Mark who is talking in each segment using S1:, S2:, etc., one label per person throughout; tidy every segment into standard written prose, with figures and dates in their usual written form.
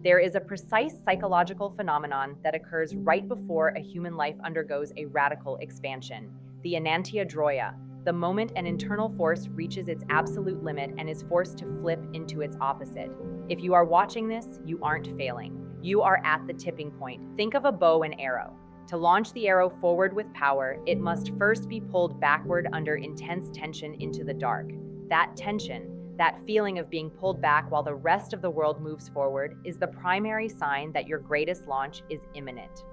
S1: There is a precise psychological phenomenon that occurs right before a human life undergoes a radical expansion, the enantiodroia, the moment an internal force reaches its absolute limit and is forced to flip into its opposite. If you are watching this, you aren't failing. You are at the tipping point. Think of a bow and arrow. To launch the arrow forward with power, it must first be pulled backward under intense tension into the dark. That tension, that feeling of being pulled back while the rest of the world moves forward, is the primary sign that your greatest launch is imminent.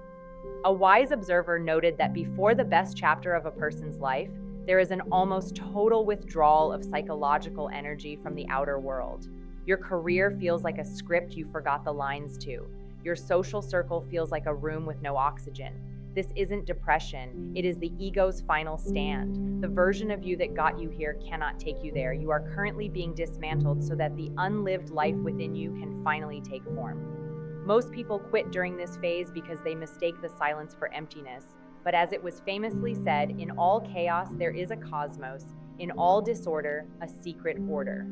S1: A wise observer noted that before the best chapter of a person's life, there is an almost total withdrawal of psychological energy from the outer world. Your career feels like a script you forgot the lines to. Your social circle feels like a room with no oxygen. This isn't depression, it is the ego's final stand. The version of you that got you here cannot take you there. You are currently being dismantled so that the unlived life within you can finally take form. Most people quit during this phase because they mistake the silence for emptiness. But as it was famously said, in all chaos there is a cosmos, in all disorder, a secret order.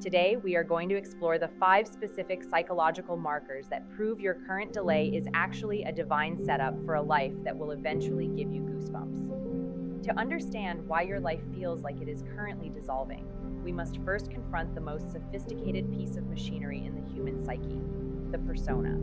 S1: Today, we are going to explore the 5 specific psychological markers that prove your current delay is actually a divine setup for a life that will eventually give you goosebumps. To understand why your life feels like it is currently dissolving, we must first confront the most sophisticated piece of machinery in the human psyche, the persona.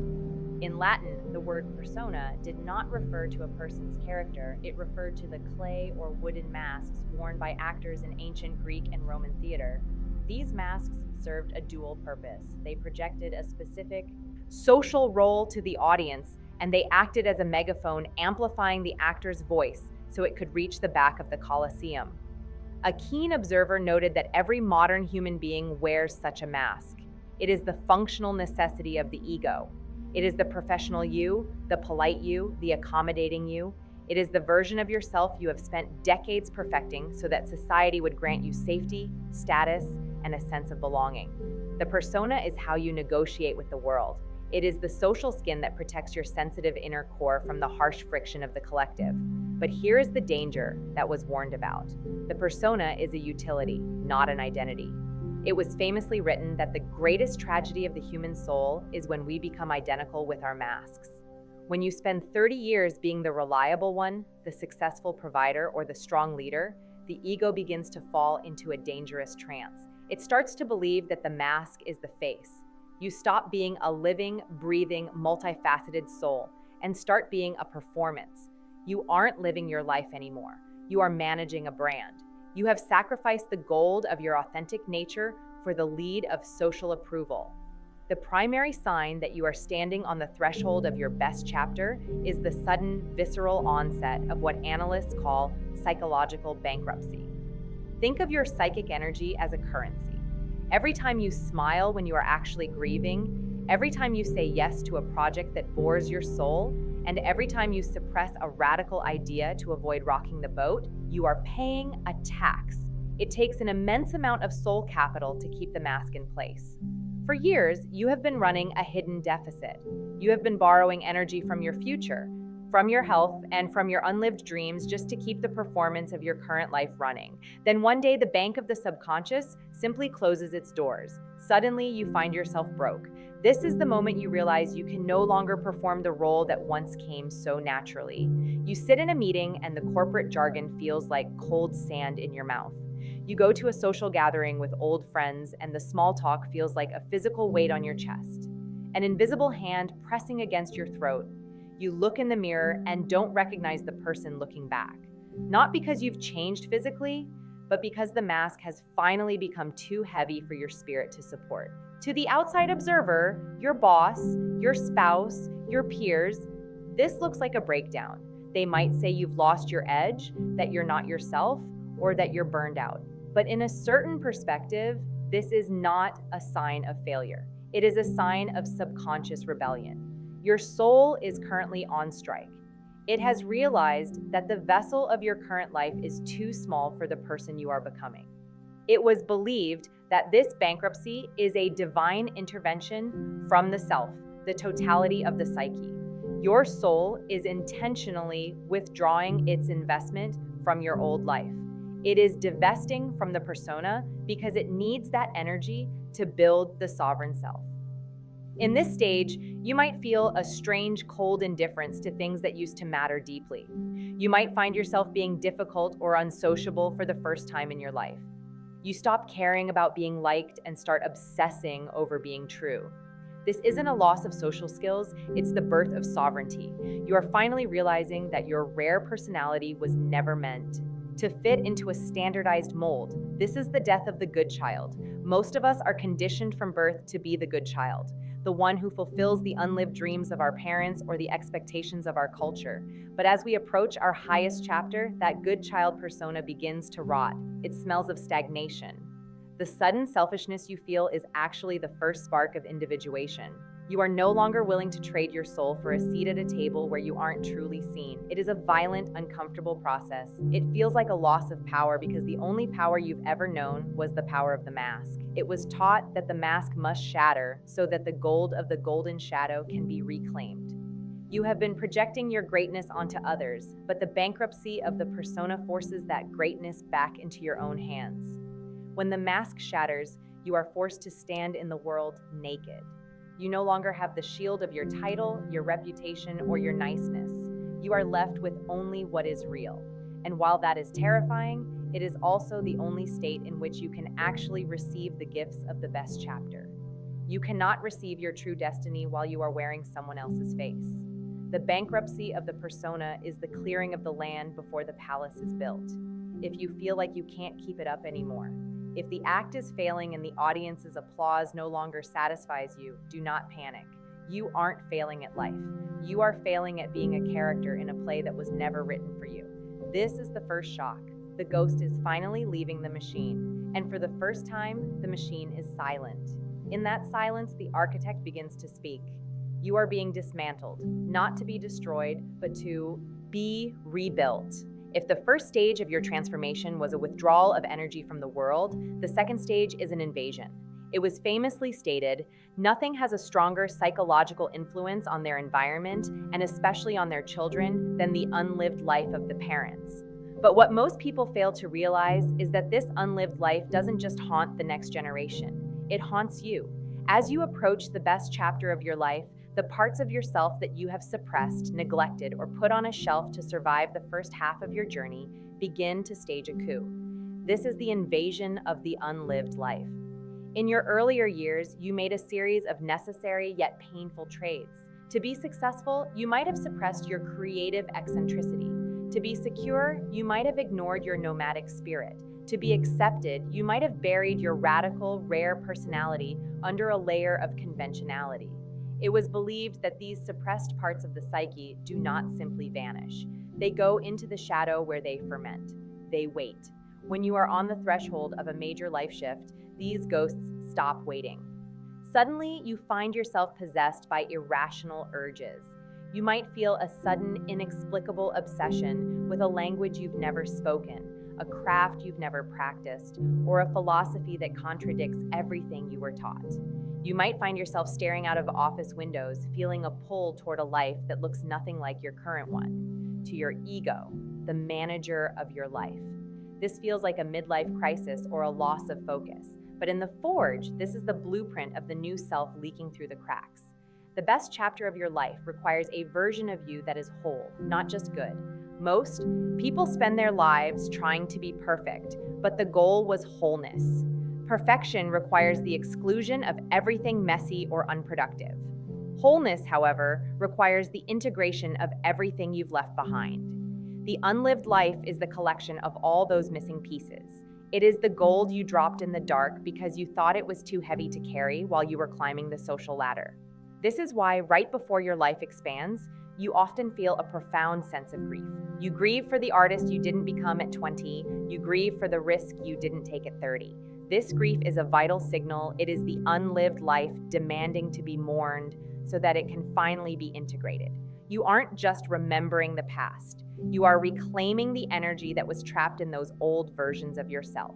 S1: In Latin, the word persona did not refer to a person's character, it referred to the clay or wooden masks worn by actors in ancient Greek and Roman theater. These masks served a dual purpose. They projected a specific social role to the audience, and they acted as a megaphone, amplifying the actor's voice so it could reach the back of the Colosseum. A keen observer noted that every modern human being wears such a mask. It is the functional necessity of the ego. It is the professional you, the polite you, the accommodating you. It is the version of yourself you have spent decades perfecting so that society would grant you safety, status, and a sense of belonging. The persona is how you negotiate with the world. It is the social skin that protects your sensitive inner core from the harsh friction of the collective. But here is the danger that was warned about. The persona is a utility, not an identity. It was famously written that the greatest tragedy of the human soul is when we become identical with our masks. When you spend 30 years being the reliable one, the successful provider, or the strong leader, the ego begins to fall into a dangerous trance. It starts to believe that the mask is the face. You stop being a living, breathing, multifaceted soul and start being a performance. You aren't living your life anymore. You are managing a brand. You have sacrificed the gold of your authentic nature for the lead of social approval. The primary sign that you are standing on the threshold of your best chapter is the sudden, visceral onset of what analysts call psychological bankruptcy. Think of your psychic energy as a currency. Every time you smile when you are actually grieving, every time you say yes to a project that bores your soul, and every time you suppress a radical idea to avoid rocking the boat, you are paying a tax. It takes an immense amount of soul capital to keep the mask in place. For years, you have been running a hidden deficit. You have been borrowing energy from your future, from your health, and from your unlived dreams just to keep the performance of your current life running. Then one day, the bank of the subconscious simply closes its doors. Suddenly, you find yourself broke. This is the moment you realize you can no longer perform the role that once came so naturally. You sit in a meeting and the corporate jargon feels like cold sand in your mouth. You go to a social gathering with old friends and the small talk feels like a physical weight on your chest, an invisible hand pressing against your throat. You look in the mirror and don't recognize the person looking back. Not because you've changed physically, but because the mask has finally become too heavy for your spirit to support. To the outside observer, your boss, your spouse, your peers, this looks like a breakdown. They might say you've lost your edge, that you're not yourself, or that you're burned out. But in a certain perspective, this is not a sign of failure. It is a sign of subconscious rebellion. Your soul is currently on strike. It has realized that the vessel of your current life is too small for the person you are becoming. It was believed that this bankruptcy is a divine intervention from the self, the totality of the psyche. Your soul is intentionally withdrawing its investment from your old life. It is divesting from the persona because it needs that energy to build the sovereign self. In this stage, you might feel a strange, cold indifference to things that used to matter deeply. You might find yourself being difficult or unsociable for the first time in your life. You stop caring about being liked and start obsessing over being true. This isn't a loss of social skills, it's the birth of sovereignty. You are finally realizing that your rare personality was never meant to fit into a standardized mold. This is the death of the good child. Most of us are conditioned from birth to be the good child, the one who fulfills the unlived dreams of our parents or the expectations of our culture. But as we approach our highest chapter, that good child persona begins to rot. It smells of stagnation. The sudden selfishness you feel is actually the first spark of individuation. You are no longer willing to trade your soul for a seat at a table where you aren't truly seen. It is a violent, uncomfortable process. It feels like a loss of power because the only power you've ever known was the power of the mask. It was taught that the mask must shatter so that the gold of the golden shadow can be reclaimed. You have been projecting your greatness onto others, but the bankruptcy of the persona forces that greatness back into your own hands. When the mask shatters, you are forced to stand in the world naked. You no longer have the shield of your title, your reputation, or your niceness. You are left with only what is real. And while that is terrifying, it is also the only state in which you can actually receive the gifts of the best chapter. You cannot receive your true destiny while you are wearing someone else's face. The bankruptcy of the persona is the clearing of the land before the palace is built. If you feel like you can't keep it up anymore, if the act is failing and the audience's applause no longer satisfies you, do not panic. You aren't failing at life. You are failing at being a character in a play that was never written for you. This is the first shock. The ghost is finally leaving the machine, and for the first time, the machine is silent. In that silence, the architect begins to speak. You are being dismantled, not to be destroyed, but to be rebuilt. If the first stage of your transformation was a withdrawal of energy from the world, the second stage is an invasion. It was famously stated, nothing has a stronger psychological influence on their environment, and especially on their children, than the unlived life of the parents. But what most people fail to realize is that this unlived life doesn't just haunt the next generation, it haunts you. As you approach the best chapter of your life, the parts of yourself that you have suppressed, neglected, or put on a shelf to survive the first half of your journey begin to stage a coup. This is the invasion of the unlived life. In your earlier years, you made a series of necessary yet painful trades. To be successful, you might have suppressed your creative eccentricity. To be secure, you might have ignored your nomadic spirit. To be accepted, you might have buried your radical, rare personality under a layer of conventionality. It was believed that these suppressed parts of the psyche do not simply vanish. They go into the shadow where they ferment. They wait. When you are on the threshold of a major life shift, these ghosts stop waiting. Suddenly, you find yourself possessed by irrational urges. You might feel a sudden, inexplicable obsession with a language you've never spoken, a craft you've never practiced, or a philosophy that contradicts everything you were taught. You might find yourself staring out of office windows, feeling a pull toward a life that looks nothing like your current one, to your ego, the manager of your life. This feels like a midlife crisis or a loss of focus. But in the Forge, this is the blueprint of the new self leaking through the cracks. The best chapter of your life requires a version of you that is whole, not just good. Most people spend their lives trying to be perfect, but the goal was wholeness. Perfection requires the exclusion of everything messy or unproductive. Wholeness, however, requires the integration of everything you've left behind. The unlived life is the collection of all those missing pieces. It is the gold you dropped in the dark because you thought it was too heavy to carry while you were climbing the social ladder. This is why, right before your life expands, you often feel a profound sense of grief. You grieve for the artist you didn't become at 20. You grieve for the risk you didn't take at 30. This grief is a vital signal. It is the unlived life demanding to be mourned so that it can finally be integrated. You aren't just remembering the past. You are reclaiming the energy that was trapped in those old versions of yourself.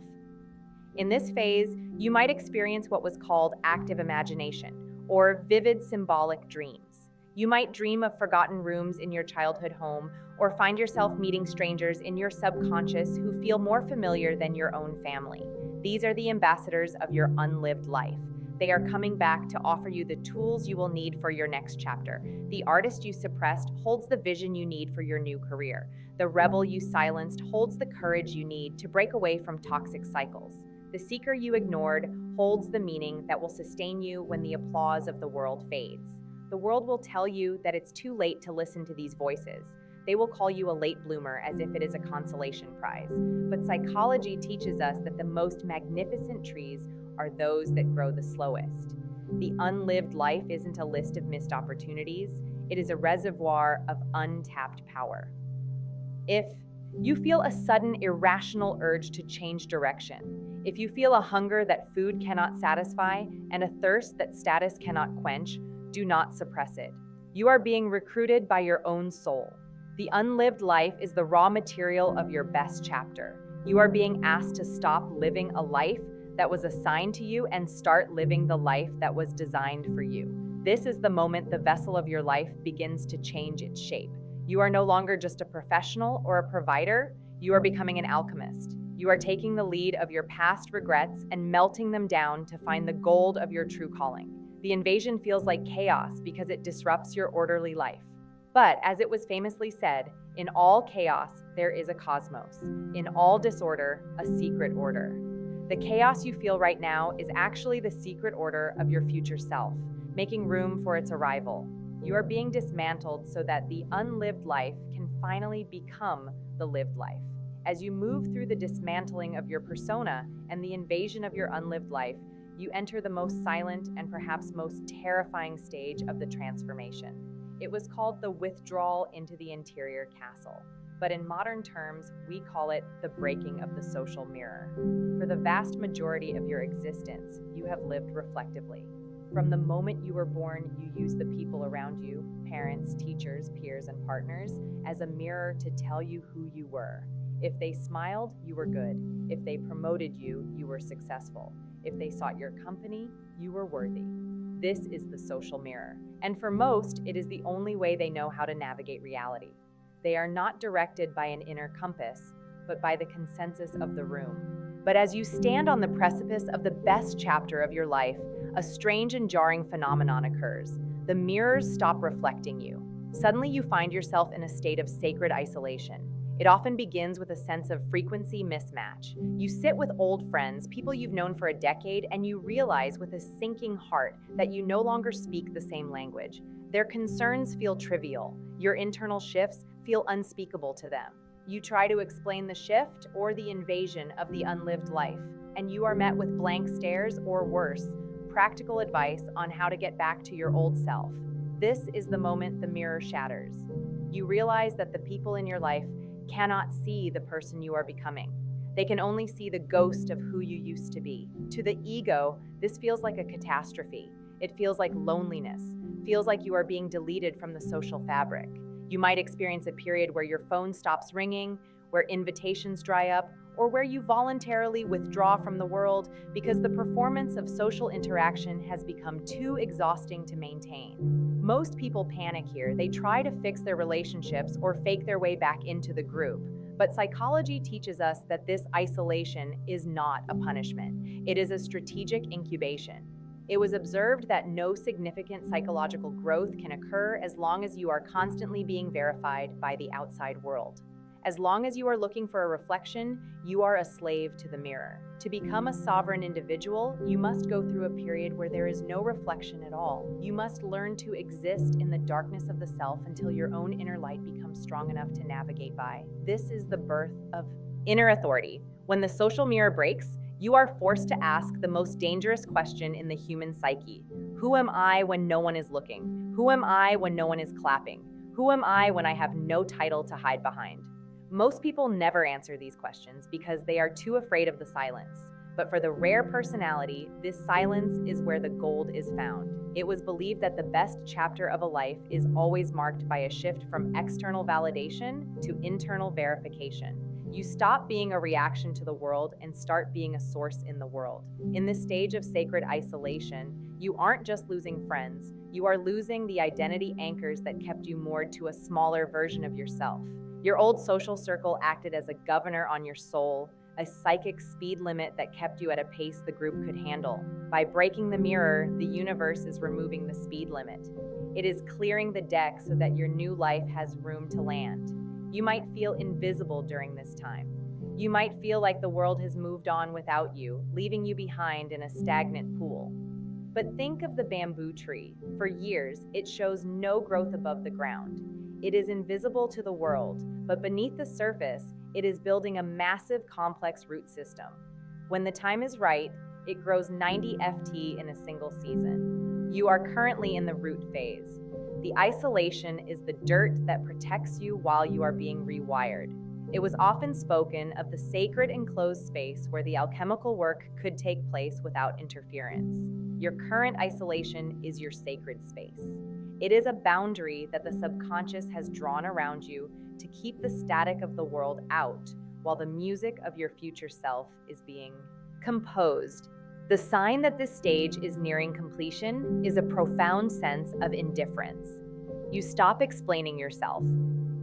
S1: In this phase, you might experience what was called active imagination, or vivid symbolic dreams. You might dream of forgotten rooms in your childhood home, or find yourself meeting strangers in your subconscious who feel more familiar than your own family. These are the ambassadors of your unlived life. They are coming back to offer you the tools you will need for your next chapter. The artist you suppressed holds the vision you need for your new career. The rebel you silenced holds the courage you need to break away from toxic cycles. The seeker you ignored holds the meaning that will sustain you when the applause of the world fades. The world will tell you that it's too late to listen to these voices. They will call you a late bloomer as if it is a consolation prize. But psychology teaches us that the most magnificent trees are those that grow the slowest. The unlived life isn't a list of missed opportunities, it is a reservoir of untapped power. If you feel a sudden irrational urge to change direction, if you feel a hunger that food cannot satisfy and a thirst that status cannot quench, do not suppress it. You are being recruited by your own soul. The unlived life is the raw material of your best chapter. You are being asked to stop living a life that was assigned to you and start living the life that was designed for you. This is the moment the vessel of your life begins to change its shape. You are no longer just a professional or a provider, you are becoming an alchemist. You are taking the lead of your past regrets and melting them down to find the gold of your true calling. The invasion feels like chaos because it disrupts your orderly life. But as it was famously said, in all chaos, there is a cosmos. In all disorder, a secret order. The chaos you feel right now is actually the secret order of your future self, making room for its arrival. You are being dismantled so that the unlived life can finally become the lived life. As you move through the dismantling of your persona and the invasion of your unlived life, you enter the most silent and perhaps most terrifying stage of the transformation. It was called the withdrawal into the interior castle, but in modern terms, we call it the breaking of the social mirror. For the vast majority of your existence, you have lived reflectively. From the moment you were born, you used the people around you, parents, teachers, peers, and partners, as a mirror to tell you who you were. If they smiled, you were good. If they promoted you, you were successful. If they sought your company, you were worthy. This is the social mirror, and for most, it is the only way they know how to navigate reality. They are not directed by an inner compass, but by the consensus of the room. But as you stand on the precipice of the best chapter of your life, a strange and jarring phenomenon occurs. The mirrors stop reflecting you. Suddenly you find yourself in a state of sacred isolation. It often begins with a sense of frequency mismatch. You sit with old friends, people you've known for a decade, and you realize with a sinking heart that you no longer speak the same language. Their concerns feel trivial. Your internal shifts feel unspeakable to them. You try to explain the shift or the invasion of the unlived life, and you are met with blank stares or worse, practical advice on how to get back to your old self. This is the moment the mirror shatters. You realize that the people in your life cannot see the person you are becoming. They can only see the ghost of who you used to be. To the ego, this feels like a catastrophe. It feels like loneliness, feels like you are being deleted from the social fabric. You might experience a period where your phone stops ringing, where invitations dry up, or where you voluntarily withdraw from the world because the performance of social interaction has become too exhausting to maintain. Most people panic here. They try to fix their relationships or fake their way back into the group. But psychology teaches us that this isolation is not a punishment. It is a strategic incubation. It was observed that no significant psychological growth can occur as long as you are constantly being verified by the outside world. As long as you are looking for a reflection, you are a slave to the mirror. To become a sovereign individual, you must go through a period where there is no reflection at all. You must learn to exist in the darkness of the self until your own inner light becomes strong enough to navigate by. This is the birth of inner authority. When the social mirror breaks, you are forced to ask the most dangerous question in the human psyche. Who am I when no one is looking? Who am I when no one is clapping? Who am I when I have no title to hide behind? Most people never answer these questions because they are too afraid of the silence. But for the rare personality, this silence is where the gold is found. It was believed that the best chapter of a life is always marked by a shift from external validation to internal verification. You stop being a reaction to the world and start being a source in the world. In this stage of sacred isolation, you aren't just losing friends, you are losing the identity anchors that kept you moored to a smaller version of yourself. Your old social circle acted as a governor on your soul, a psychic speed limit that kept you at a pace the group could handle. By breaking the mirror, the universe is removing the speed limit. It is clearing the deck so that your new life has room to land. You might feel invisible during this time. You might feel like the world has moved on without you, leaving you behind in a stagnant pool. But think of the bamboo tree. For years, it shows no growth above the ground. It is invisible to the world, but beneath the surface, it is building a massive complex root system. When the time is right, it grows 90 FT in a single season. You are currently in the root phase. The isolation is the dirt that protects you while you are being rewired. It was often spoken of the sacred enclosed space where the alchemical work could take place without interference. Your current isolation is your sacred space. It is a boundary that the subconscious has drawn around you to keep the static of the world out while the music of your future self is being composed. The sign that this stage is nearing completion is a profound sense of indifference. You stop explaining yourself.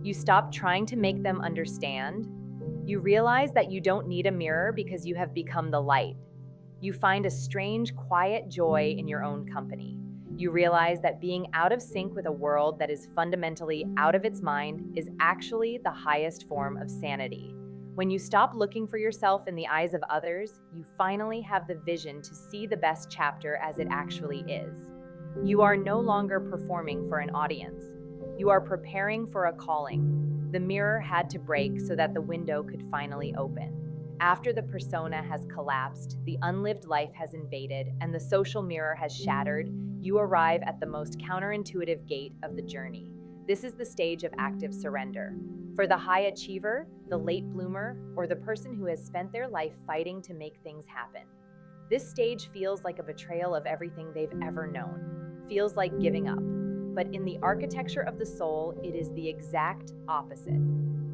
S1: You stop trying to make them understand. You realize that you don't need a mirror because you have become the light. You find a strange, quiet joy in your own company. You realize that being out of sync with a world that is fundamentally out of its mind is actually the highest form of sanity. When you stop looking for yourself in the eyes of others, you finally have the vision to see the best chapter as it actually is. You are no longer performing for an audience. You are preparing for a calling. The mirror had to break so that the window could finally open. After the persona has collapsed, the unlived life has invaded, and the social mirror has shattered, you arrive at the most counterintuitive gate of the journey. This is the stage of active surrender. For the high achiever, the late bloomer, or the person who has spent their life fighting to make things happen, this stage feels like a betrayal of everything they've ever known. Feels like giving up. But in the architecture of the soul, it is the exact opposite.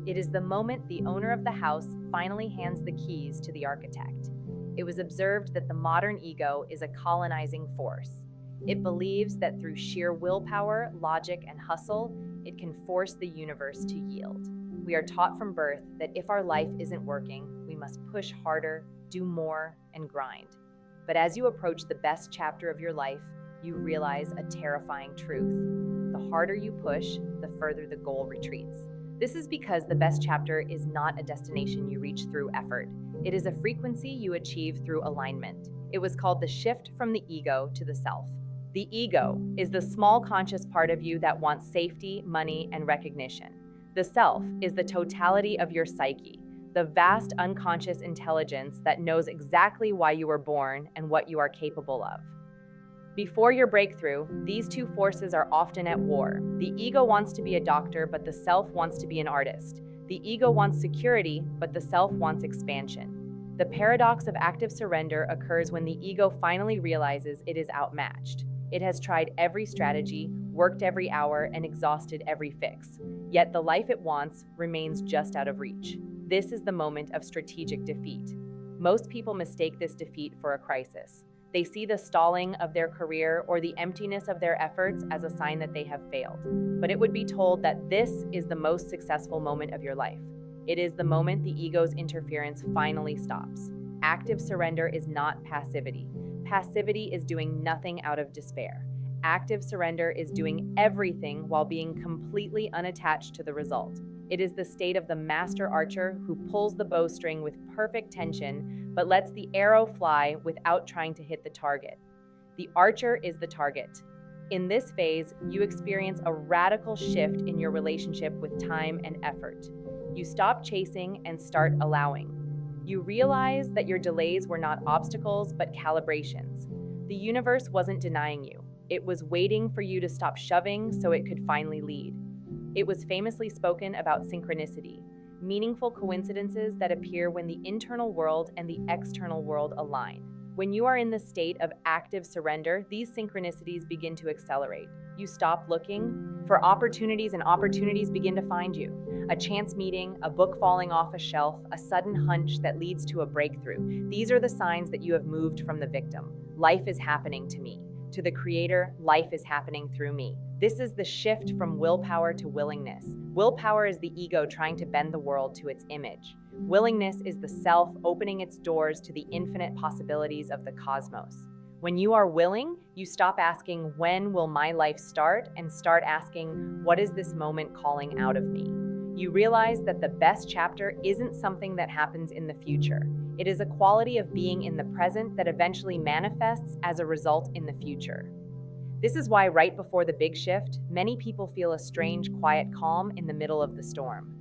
S1: It is the moment the owner of the house finally hands the keys to the architect. It was observed that the modern ego is a colonizing force. It believes that through sheer willpower, logic, and hustle, it can force the universe to yield. We are taught from birth that if our life isn't working, we must push harder, do more, and grind. But as you approach the best chapter of your life, you realize a terrifying truth. The harder you push, the further the goal retreats. This is because the best chapter is not a destination you reach through effort. It is a frequency you achieve through alignment. It was called the shift from the ego to the self. The ego is the small conscious part of you that wants safety, money, and recognition. The self is the totality of your psyche, the vast unconscious intelligence that knows exactly why you were born and what you are capable of. Before your breakthrough, these two forces are often at war. The ego wants to be a doctor, but the self wants to be an artist. The ego wants security, but the self wants expansion. The paradox of active surrender occurs when the ego finally realizes it is outmatched. It has tried every strategy, worked every hour, and exhausted every fix. Yet the life it wants remains just out of reach. This is the moment of strategic defeat. Most people mistake this defeat for a crisis. They see the stalling of their career or the emptiness of their efforts as a sign that they have failed. But it would be told that this is the most successful moment of your life. It is the moment the ego's interference finally stops. Active surrender is not passivity. Passivity is doing nothing out of despair. Active surrender is doing everything while being completely unattached to the result. It is the state of the master archer who pulls the bowstring with perfect tension, but lets the arrow fly without trying to hit the target. The archer is the target. In this phase, you experience a radical shift in your relationship with time and effort. You stop chasing and start allowing. You realize that your delays were not obstacles, but calibrations. The universe wasn't denying you. It was waiting for you to stop shoving so it could finally lead. It was famously spoken about synchronicity, meaningful coincidences that appear when the internal world and the external world align. When you are in the state of active surrender, these synchronicities begin to accelerate. You stop looking for opportunities and opportunities begin to find you. A chance meeting, a book falling off a shelf, a sudden hunch that leads to a breakthrough. These are the signs that you have moved from the victim. Life is happening to me. To the creator, life is happening through me. This is the shift from willpower to willingness. Willpower is the ego trying to bend the world to its image. Willingness is the self opening its doors to the infinite possibilities of the cosmos. When you are willing, you stop asking, "When will my life start?" and start asking, "What is this moment calling out of me?" You realize that the best chapter isn't something that happens in the future. It is a quality of being in the present that eventually manifests as a result in the future. This is why, right before the big shift, many people feel a strange, quiet calm in the middle of the storm.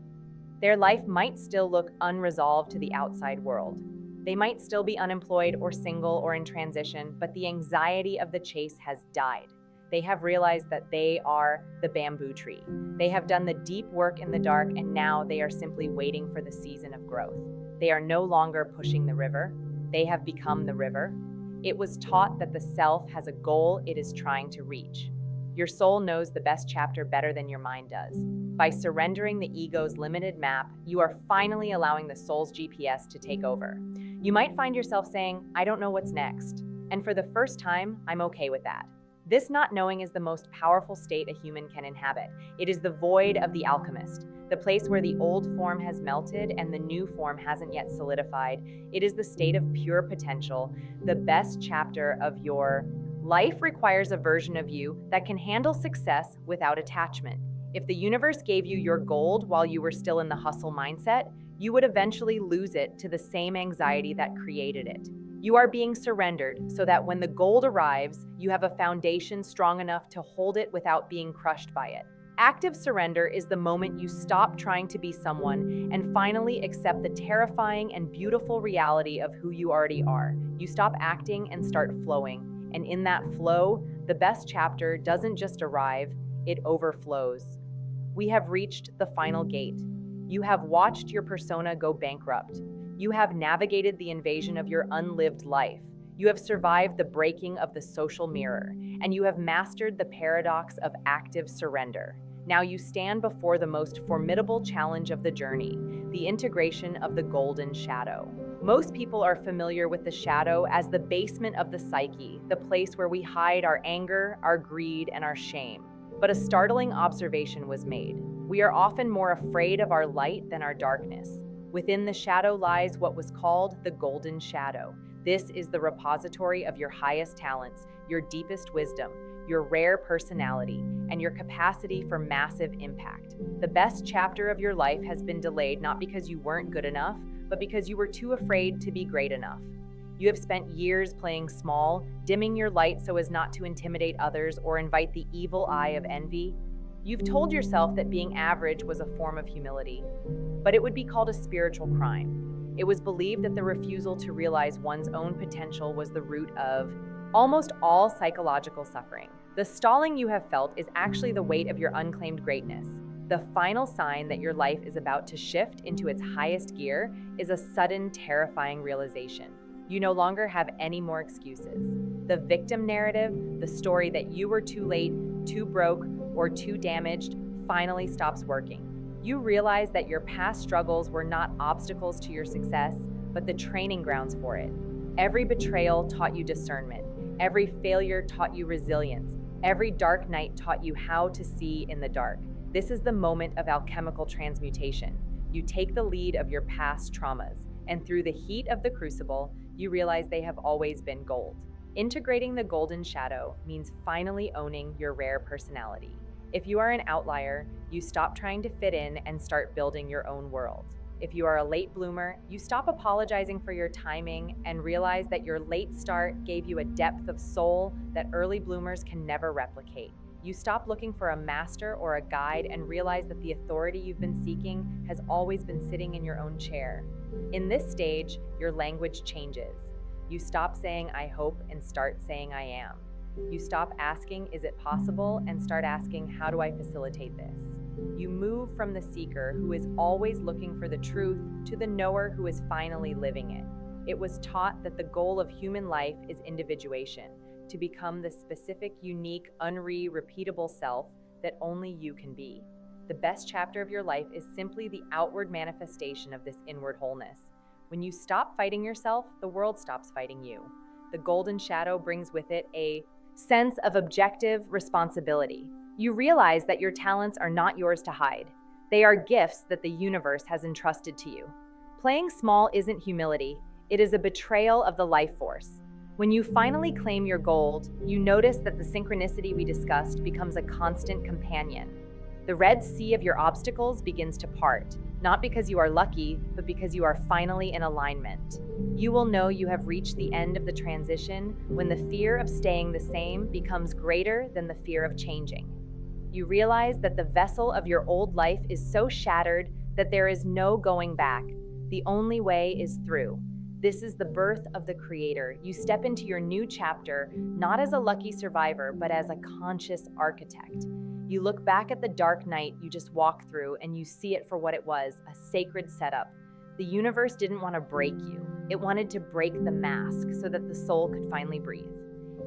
S1: Their life might still look unresolved to the outside world. They might still be unemployed or single or in transition, but the anxiety of the chase has died. They have realized that they are the bamboo tree. They have done the deep work in the dark, and now they are simply waiting for the season of growth. They are no longer pushing the river. They have become the river. It was taught that the self has a goal it is trying to reach. Your soul knows the best chapter better than your mind does. By surrendering the ego's limited map, you are finally allowing the soul's GPS to take over. You might find yourself saying, "I don't know what's next." And for the first time, I'm okay with that. This not knowing is the most powerful state a human can inhabit. It is the void of the alchemist, the place where the old form has melted and the new form hasn't yet solidified. It is the state of pure potential, the best chapter of your life. Requires a version of you that can handle success without attachment. If the universe gave you your gold while you were still in the hustle mindset, you would eventually lose it to the same anxiety that created it. You are being surrendered so that when the gold arrives, you have a foundation strong enough to hold it without being crushed by it. Active surrender is the moment you stop trying to be someone and finally accept the terrifying and beautiful reality of who you already are. You stop acting and start flowing. And in that flow, the best chapter doesn't just arrive, it overflows. We have reached the final gate. You have watched your persona go bankrupt. You have navigated the invasion of your unlived life. You have survived the breaking of the social mirror, and you have mastered the paradox of active surrender. Now you stand before the most formidable challenge of the journey, the integration of the golden shadow. Most people are familiar with the shadow as the basement of the psyche, the place where we hide our anger, our greed, and our shame. But a startling observation was made. We are often more afraid of our light than our darkness. Within the shadow lies what was called the golden shadow. This is the repository of your highest talents, your deepest wisdom, your rare personality, and your capacity for massive impact. The best chapter of your life has been delayed not because you weren't good enough, but because you were too afraid to be great enough. You have spent years playing small, dimming your light so as not to intimidate others or invite the evil eye of envy. You've told yourself that being average was a form of humility, but it would be called a spiritual crime. It was believed that the refusal to realize one's own potential was the root of almost all psychological suffering. The stalling you have felt is actually the weight of your unclaimed greatness. The final sign that your life is about to shift into its highest gear is a sudden, terrifying realization. You no longer have any more excuses. The victim narrative, the story that you were too late, too broke, or too damaged, finally stops working. You realize that your past struggles were not obstacles to your success, but the training grounds for it. Every betrayal taught you discernment. Every failure taught you resilience. Every dark night taught you how to see in the dark. This is the moment of alchemical transmutation. You take the lead of your past traumas, and through the heat of the crucible, you realize they have always been gold. Integrating the golden shadow means finally owning your rare personality. If you are an outlier, you stop trying to fit in and start building your own world. If you are a late bloomer, you stop apologizing for your timing and realize that your late start gave you a depth of soul that early bloomers can never replicate. You stop looking for a master or a guide and realize that the authority you've been seeking has always been sitting in your own chair. In this stage, your language changes. You stop saying, "I hope," and start saying, "I am." You stop asking, "Is it possible?" and start asking, "How do I facilitate this?" You move from the seeker who is always looking for the truth to the knower who is finally living it. It was taught that the goal of human life is individuation, to become the specific, unique, repeatable self that only you can be. The best chapter of your life is simply the outward manifestation of this inward wholeness. When you stop fighting yourself, the world stops fighting you. The golden shadow brings with it a sense of objective responsibility. You realize that your talents are not yours to hide. They are gifts that the universe has entrusted to you. Playing small isn't humility, it is a betrayal of the life force. When you finally claim your gold, you notice that the synchronicity we discussed becomes a constant companion. The Red Sea of your obstacles begins to part, not because you are lucky, but because you are finally in alignment. You will know you have reached the end of the transition when the fear of staying the same becomes greater than the fear of changing. You realize that the vessel of your old life is so shattered that there is no going back. The only way is through. This is the birth of the Creator. You step into your new chapter, not as a lucky survivor, but as a conscious architect. You look back at the dark night you just walked through and you see it for what it was, a sacred setup. The universe didn't want to break you. It wanted to break the mask so that the soul could finally breathe.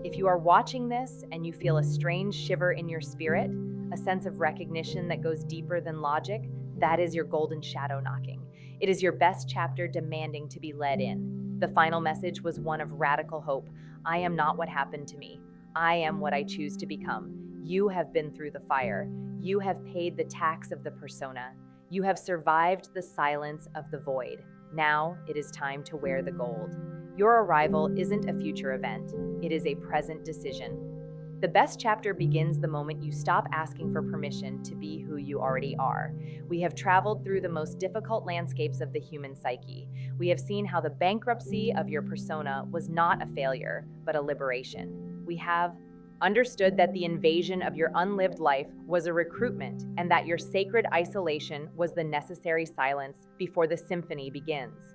S1: If you are watching this and you feel a strange shiver in your spirit, a sense of recognition that goes deeper than logic, that is your golden shadow knocking. It is your best chapter demanding to be led in. The final message was one of radical hope. I am not what happened to me. I am what I choose to become. You have been through the fire. You have paid the tax of the persona. You have survived the silence of the void. Now it is time to wear the gold. Your arrival isn't a future event. It is a present decision. The best chapter begins the moment you stop asking for permission to be who you already are. We have traveled through the most difficult landscapes of the human psyche. We have seen how the bankruptcy of your persona was not a failure, but a liberation. We have understood that the invasion of your unlived life was a recruitment and that your sacred isolation was the necessary silence before the symphony begins.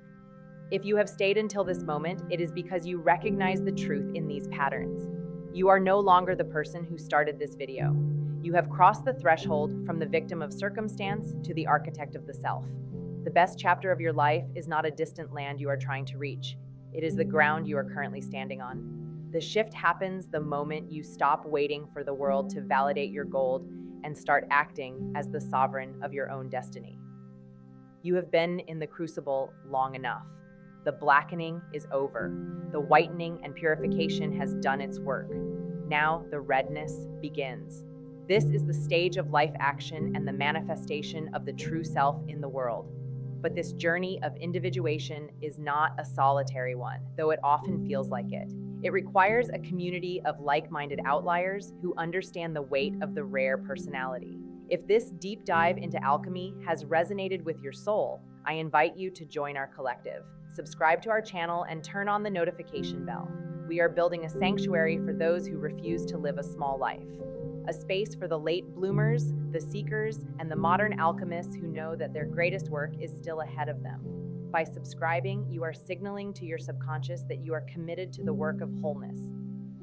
S1: If you have stayed until this moment, it is because you recognize the truth in these patterns. You are no longer the person who started this video. You have crossed the threshold from the victim of circumstance to the architect of the self. The best chapter of your life is not a distant land you are trying to reach. It is the ground you are currently standing on. The shift happens the moment you stop waiting for the world to validate your gold and start acting as the sovereign of your own destiny. You have been in the crucible long enough. The blackening is over. The whitening and purification has done its work. Now the redness begins. This is the stage of life action and the manifestation of the true self in the world. But this journey of individuation is not a solitary one, though it often feels like it. It requires a community of like-minded outliers who understand the weight of the rare personality. If this deep dive into alchemy has resonated with your soul, I invite you to join our collective. Subscribe to our channel and turn on the notification bell. We are building a sanctuary for those who refuse to live a small life. A space for the late bloomers, the seekers, and the modern alchemists who know that their greatest work is still ahead of them. By subscribing, you are signaling to your subconscious that you are committed to the work of wholeness.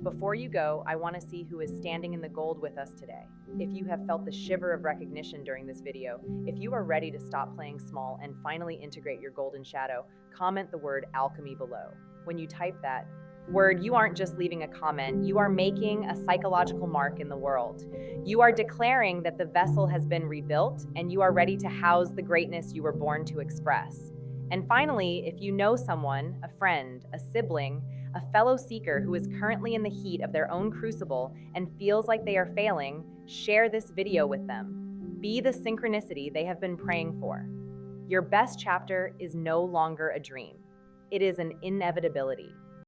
S1: Before you go, I want to see who is standing in the gold with us today. If you have felt the shiver of recognition during this video, if you are ready to stop playing small and finally integrate your golden shadow, comment the word alchemy below. When you type that word, you aren't just leaving a comment, you are making a psychological mark in the world. You are declaring that the vessel has been rebuilt and you are ready to house the greatness you were born to express. And finally, if you know someone, a friend, a sibling, a fellow seeker who is currently in the heat of their own crucible and feels like they are failing, share this video with them. Be the synchronicity they have been praying for. Your best chapter is no longer a dream. It is an inevitability.